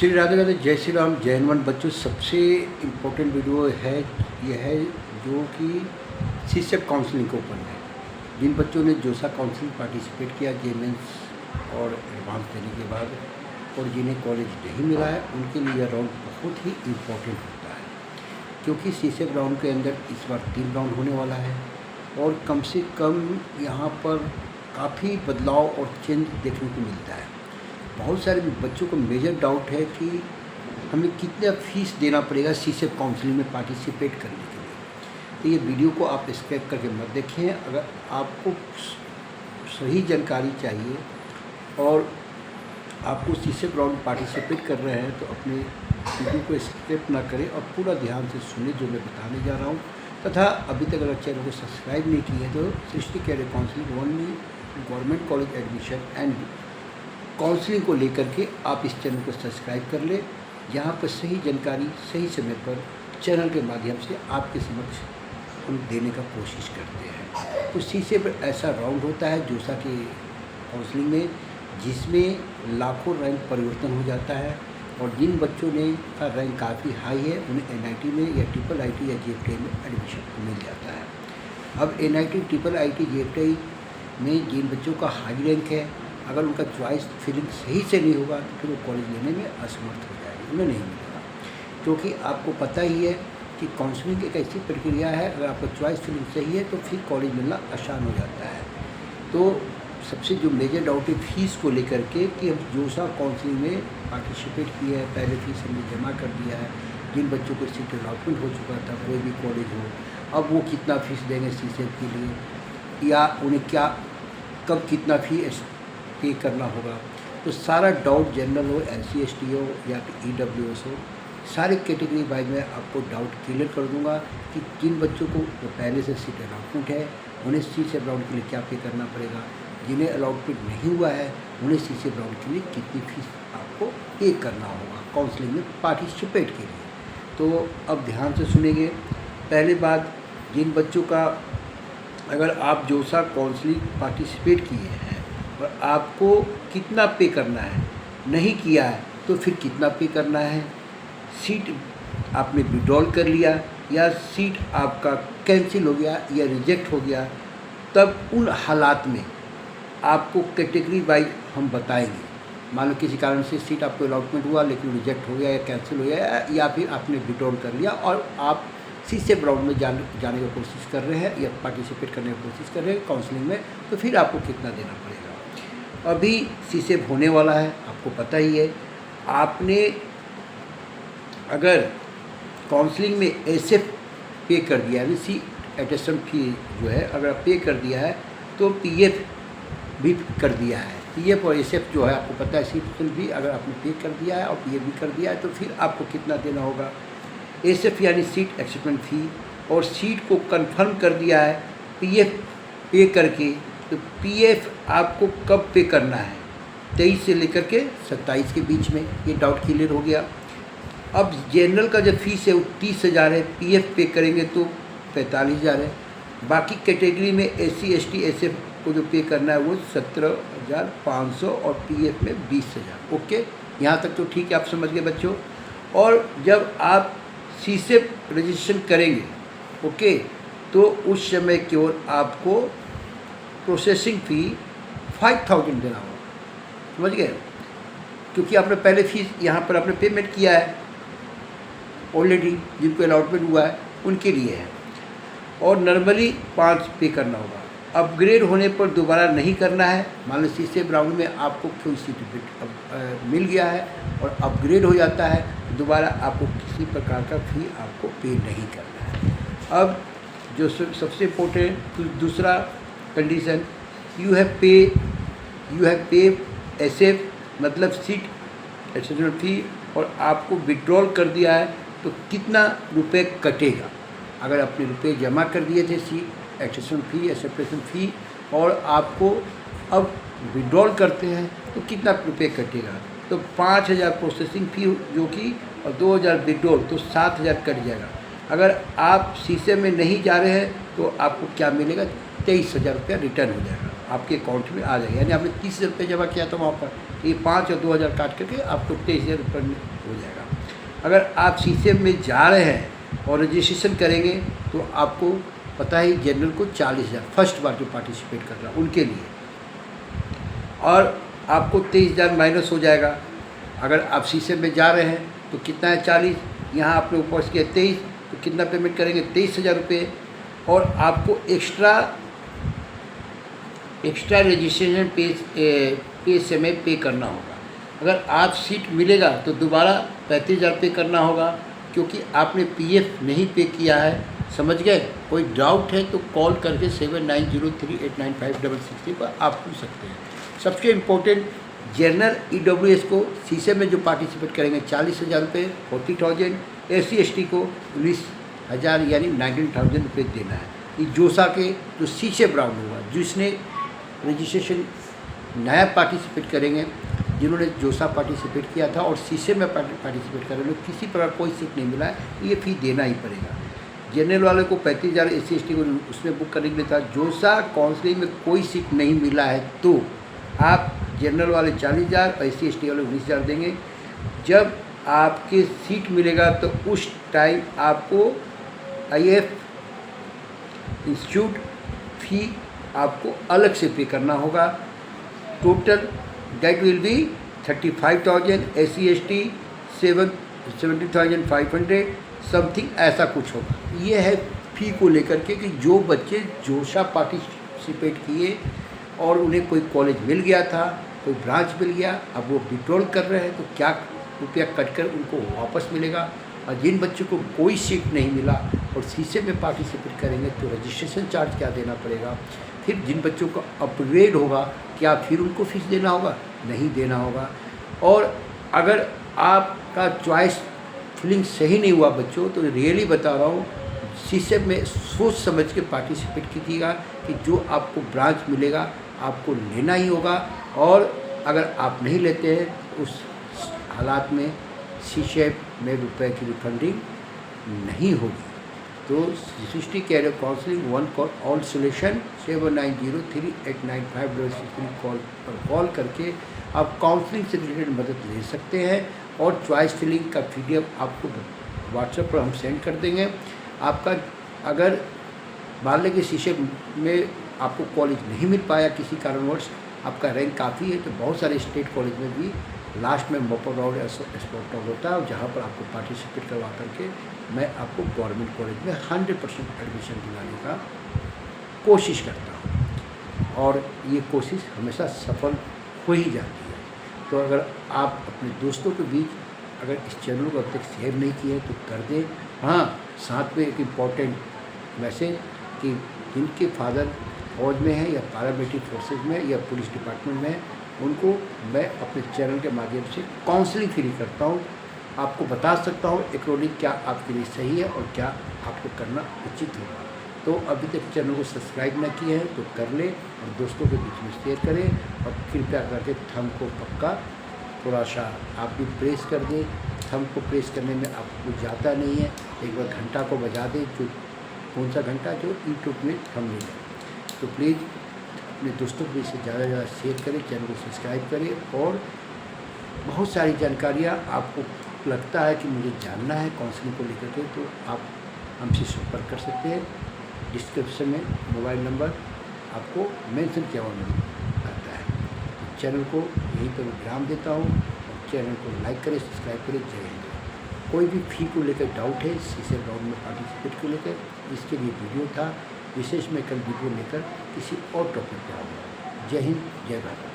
श्री राधे राधे, जय श्री राम, जय हनुमान। बच्चों, सबसे इम्पोर्टेंट वीडियो है यह है जो कि सीसेट काउंसलिंग के ऊपर है। जिन बच्चों ने जोसा काउंसलिंग पार्टिसिपेट किया जेमेंस और एडवांस देने के बाद और जिन्हें कॉलेज नहीं मिला है, उनके लिए यह राउंड बहुत ही इम्पोर्टेंट होता है, क्योंकि सीसेट राउंड के अंदर इस बार 3 राउंड होने वाला है और कम से कम यहाँ पर काफ़ी बदलाव और चेंज देखने को मिलता है। बहुत सारे बच्चों को मेजर डाउट है कि हमें कितना फ़ीस देना पड़ेगा सीसेट काउंसलिंग में पार्टिसिपेट करने के लिए। तो ये वीडियो को आप स्किप करके मत देखें। अगर आपको सही जानकारी चाहिए और आपको सीसेट राउंड में पार्टिसिपेट कर रहे हैं तो अपने वीडियो को स्किप ना करें और पूरा ध्यान से सुने जो मैं बताने जा रहा हूँ। तथा अभी तक अगर चैनल को सब्सक्राइब नहीं किया है तो Srishti career counselling only government college admission and counselling को लेकर के आप इस चैनल को सब्सक्राइब कर ले। यहाँ पर सही जानकारी सही समय पर चैनल के माध्यम से आपके समक्ष हम देने का कोशिश करते हैं। तो सीसे पर ऐसा राउंड होता है जोसा के काउंसलिंग में, जिसमें लाखों रैंक परिवर्तन हो जाता है और जिन बच्चों ने का रैंक काफ़ी हाई है उन्हें एनआईटी में या ट्रिपल आईटी या जीएफटीआई में एडमिशन मिल जाता है। अब एनआईटी, ट्रिपल आईटी, जीएफटीआई में जिन बच्चों का हाई रैंक है, अगर उनका चॉइस फिलिंग सही से नहीं होगा तो फिर वो कॉलेज लेने में असमर्थ हो जाएगी, उन्हें नहीं मिलेगा। क्योंकि आपको पता ही है कि काउंसलिंग एक ऐसी प्रक्रिया है, अगर आपका चॉइस फिलिंग सही है तो फिर कॉलेज मिलना आसान हो जाता है। तो सबसे जो मेजर डाउट है फीस को लेकर के कि हम जोसा काउंसलिंग में पार्टिसिपेट किए हैं, पहले फीस हमने जमा कर दिया है। जिन बच्चों को सीट अलॉटमेंट हो चुका था, कोई भी कॉलेज हो, अब वो कितना फ़ीस देंगे सीसेट के लिए, या उन्हें क्या कब कितना फ़ी पे करना होगा। तो सारा डाउट जनरल हो, SC ST हो या फिर EWS हो, सारे कैटेगरी वाइज में आपको डाउट क्लियर कर दूंगा कि किन बच्चों को तो पहले से सीट अलॉटमेंट है उन्हें सीसेट राउंड के लिए क्या पे करना पड़ेगा, जिन्हें अलॉटमेंट नहीं हुआ है उन्हें सीसेट राउंड के लिए कितनी फीस आपको पे करना होगा काउंसलिंग में पार्टिसिपेट के लिए। तो अब ध्यान से सुनेंगे। पहले बात, जिन बच्चों का अगर आप जोसा काउंसलिंग पार्टिसिपेट किए हैं और आपको कितना पे करना है, नहीं किया है तो फिर कितना पे करना है, सीट आपने विड्रॉल कर लिया या सीट आपका कैंसिल हो गया या रिजेक्ट हो गया, तब उन हालात में आपको कैटेगरी वाइज हम बताएंगे। मान लो किसी कारण से सीट आपको अलॉटमेंट हुआ लेकिन रिजेक्ट हो गया या कैंसिल हो गया, या फिर आपने विड्रॉल कर लिया और आप सीसेट राउंड में जाने की कोशिश कर रहे हैं या पार्टिसिपेट करने की कोशिश कर रहे हैं काउंसलिंग में, तो फिर आपको कितना देना पड़ेगा। अभी सीसेट होने वाला है, आपको पता ही है। आपने अगर काउंसलिंग में एसएफ पे कर दिया है, सीट एटेस्टेशन फी जो है अगर आप पे कर दिया है तो पीएफ भी कर दिया है। पीएफ और एसएफ जो है आपको पता है, सीट भी अगर आपने पे कर दिया है और पीएफ भी कर दिया है तो फिर आपको कितना देना होगा। एसएफ यानी सीट एक्सेप्टेंस फी, और सीट को कंफर्म कर दिया है पीएफ पे करके, तो पीएफ आपको कब पे करना है, 23 से लेकर के 27 के बीच में। ये डाउट क्लियर हो गया। अब जनरल का जो फीस है वो 30,000 है, पीएफ पे करेंगे तो 45,000 है। बाकी कैटेगरी में SC ST SF को जो पे करना है वो 17,500 और पीएफ में 20,000। ओके, यहाँ तक तो ठीक है, आप समझ गए बच्चों। और जब आप सीसेट रजिस्ट्रेशन करेंगे, ओके, तो उस समय केवल आपको प्रोसेसिंग फ़ी 5,000 देना होगा, समझ गए। क्योंकि आपने पहले फीस यहाँ पर आपने पेमेंट किया है ऑलरेडी, जिनको अलॉटमेंट हुआ है उनके लिए है, और नॉर्मली 5 पे करना होगा। अपग्रेड होने पर दोबारा नहीं करना है। मान लो सीसेट राउंड में आपको कोई सर्टिफिकेट मिल गया है और अपग्रेड हो जाता है, दोबारा आपको किसी प्रकार का फ़ी आपको पे नहीं करना है। अब जो सबसे इम्पोर्टेंट दूसरा कंडीशन, यू हैव पे एसएफ मतलब सीट एक्सेप्टेंस फी, और आपको विड्रॉल कर दिया है तो कितना रुपए कटेगा। अगर आपने रुपए जमा कर दिए थे सीट एक्सेप्टेंस फी, एक्सेप्टेंस फी, और आपको अब विड्रॉल करते हैं तो कितना रुपए कटेगा, तो 5,000 प्रोसेसिंग फ़ी जो कि और 2,000 विड्रॉल, तो 7,000 कट जाएगा। अगर आप सीसे में नहीं जा रहे हैं तो आपको क्या मिलेगा, 23,000 रुपया रिटर्न हो जाएगा। आपके अकाउंट में आ जाएगा। यानी आपने 30,000 रुपये जमा किया था वहाँ पर, ये 5 और 2,000 काट करके आपको 23,000 रुपये में हो जाएगा। अगर आप CCM में जा रहे हैं और रजिस्ट्रेशन करेंगे तो आपको पता ही जनरल को 40,000 फर्स्ट बार जो पार्टिसिपेट कर रहा है उनके लिए, और आपको 23,000 माइनस हो जाएगा। अगर आप CCM में जा रहे हैं तो कितना है 40, यहाँ आपने ऊपर किया 23, तो कितना पेमेंट करेंगे 23,000 रुपये, और आपको एक्स्ट्रा रजिस्ट्रेशन पे समय पे करना होगा। अगर आज सीट मिलेगा तो दोबारा 35,000 पे करना होगा, क्योंकि आपने PF नहीं पे किया है। समझ गए? कोई डाउट है तो कॉल करके 7903895663 पर आप पूछ सकते हैं। सबसे इम्पोर्टेंट, जनरल EWS को CCM में जो पार्टिसिपेट करेंगे 40,000 रुपये 40,000, SC/ST को 19,000 यानी 19,000 रुपये देना है। ये जोसा के जो CSEP राउंड हुआ, जिसने रजिस्ट्रेशन नया पार्टिसिपेट करेंगे, जिन्होंने जोसा पार्टिसिपेट किया था और CCM में पार्टिसिपेट कर रहे हैं, किसी प्रकार कोई सीट नहीं मिला है, ये फ़ी देना ही पड़ेगा। जनरल वाले को 35,000, SC/ST को उसमें बुक करने के लिए था। जोसा काउंसलिंग में कोई सीट नहीं मिला है तो आप जनरल वाले 40,000 और SC/ST वाले 19,000 देंगे। जब आपके सीट मिलेगा तो उस टाइम आपको IF इंस्टीट्यूट फ़ी आपको अलग से पे करना होगा। Total that will be 35,000, SC/ST 70,500 something, ऐसा कुछ होगा। ये है फ़ी को लेकर के कि जो बच्चे जोशा पार्टिसिपेट किए और उन्हें कोई कॉलेज मिल गया था, कोई ब्रांच मिल गया, अब वो विड्रॉल कर रहे हैं तो क्या रुपया कटकर उनको वापस मिलेगा। और जिन बच्चों को कोई सीट नहीं मिला और CCM में पार्टिसिपेट करेंगे तो रजिस्ट्रेशन चार्ज क्या देना पड़ेगा। फिर जिन बच्चों का अपग्रेड होगा, क्या फिर उनको फीस देना होगा? नहीं देना होगा। और अगर आपका चॉइस फिलिंग सही नहीं हुआ बच्चों, तो रियली बता रहा हूँ, CCM में सोच समझ के पार्टिसिपेट कीजिएगा कि जो आपको ब्रांच मिलेगा आपको लेना ही होगा। और अगर आप नहीं लेते हैं तो उस हालात में CSEP में रुपए की रिफंडिंग नहीं होगी। तो Srishti career counselling 1 call all solution 7903895663 call पर कॉल करके आप काउंसलिंग से रिलेटेड मदद ले सकते हैं। और चॉइस फिलिंग का PDF आपको WhatsApp पर हम सेंड कर देंगे। आपका अगर मान लें कि CSEP में आपको कॉलेज नहीं मिल पाया किसी कारणवश, आपका रैंक काफ़ी है, तो बहुत सारे स्टेट कॉलेज में भी लास्ट में मॉपल राउंड या स्पॉट राउंड होता है, जहाँ पर आपको पार्टिसिपेट करवा करके मैं आपको गवर्नमेंट कॉलेज में 100% एडमिशन दिलाने का कोशिश करता हूँ, और ये कोशिश हमेशा सफल हो ही जाती है। तो अगर आप अपने दोस्तों के बीच अगर इस चैनल को अब तक शेयर नहीं किया तो कर दें। हाँ, साथ में एक इम्पॉर्टेंट मैसेज कि जिनके फादर फौज में है या पैरामिलिट्री फोर्सेज में या पुलिस डिपार्टमेंट में, उनको मैं अपने चैनल के माध्यम से काउंसलिंग फ्री करता हूँ। आपको बता सकता हूँ अकॉर्डिंग क्या आपके लिए सही है और क्या आपको करना उचित होगा। तो अभी तक चैनल को सब्सक्राइब ना किए हैं तो कर लें और दोस्तों के बीच में शेयर करें, और कृपया करके थंब को पक्का थोड़ा सा आप भी प्रेस कर दें। थंब को प्रेस करने में आपको जाता नहीं है, एक बार घंटा को बजा दें, जो कौन सा घंटा जो यूट्यूब में थंब नहीं है। तो प्लीज़ अपने दोस्तों के बीच से ज़्यादा से ज़्यादा शेयर करें, चैनल को सब्सक्राइब करें। और बहुत सारी जानकारियाँ आपको लगता है कि मुझे जानना है काउंसलिंग को लेकर के, तो आप हमसे संपर्क कर सकते हैं। डिस्क्रिप्शन में मोबाइल नंबर आपको मेंशन किया हुआ मिल आता है। तो चैनल को यहीं पर विराम देता हूँ, और चैनल को लाइक करें, सब्सक्राइब करें। जय हिंद। कोई भी फ़ी को लेकर डाउट है, CSEP राउंड में पार्टिसिपेट को लेकर, इसके लिए वीडियो था विशेष, में कल वीडियो लेकर किसी और टॉपिक पर आऊँगा। जय हिंद, जय भारत।